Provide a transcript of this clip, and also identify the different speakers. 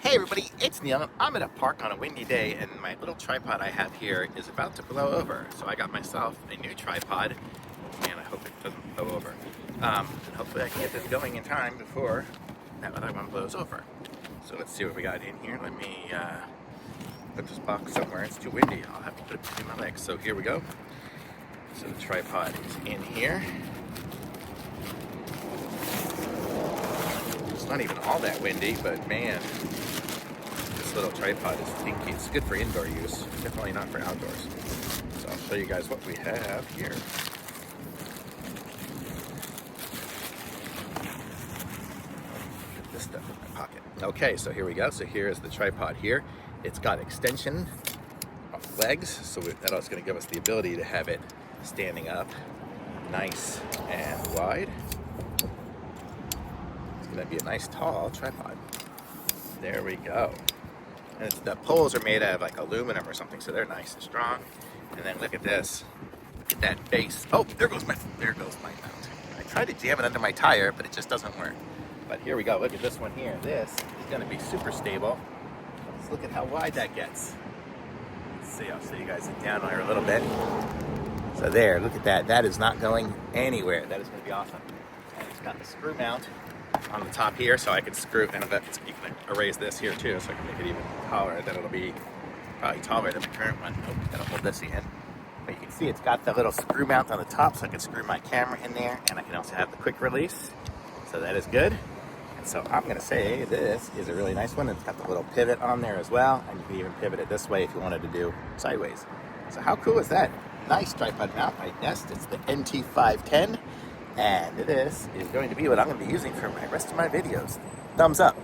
Speaker 1: Hey everybody, it's Neil. I'm at a park on a windy day and my little tripod I have here is about to blow over. So I got myself a new tripod and I hope it doesn't blow over. And hopefully I can get this going in time before that other one blows over. So let's see what we got in here. Let me put this box somewhere. It's too windy. I'll have to put it between my legs. So here we go. So the tripod is in here. It's not even all that windy, but man, this little tripod is stinky. It's good for indoor use, definitely not for outdoors. So I'll show you guys what we have here. Get this stuff in my pocket. Okay, so here we go. So here is the tripod here. It's got extension legs, so that's going to give us the ability to have it standing up nice and wide. It's going to be a nice tall tripod. There we go. And the poles are made out of like aluminum or something, so they're nice and strong. And then look at this. Look at that base. Oh, there goes my mount. I tried to jam it under my tire, but it just doesn't work. But here we go. Look at this one here. This is going to be super stable. Let's look at how wide that gets. Let's see. I'll show you guys it down here a little bit. So there, look at that. That is not going anywhere. That is going to be awesome. And it's got the screw mount on the top here, so I can screw, and you can erase this here too, so I can make it even taller. Then it'll be probably taller than the current one. Oh, that'll hold this in. But you can see it's got the little screw mount on the top, so I can screw my camera in there, and I can also have the quick release. So that is good. And so I'm going to say this is a really nice one. It's got the little pivot on there as well, and you can even pivot it this way if you wanted to do sideways. So how cool is that? Nice tripod mount by Nest. It's the NT510. And this is going to be what I'm going to be using for the rest of my videos. Thumbs up.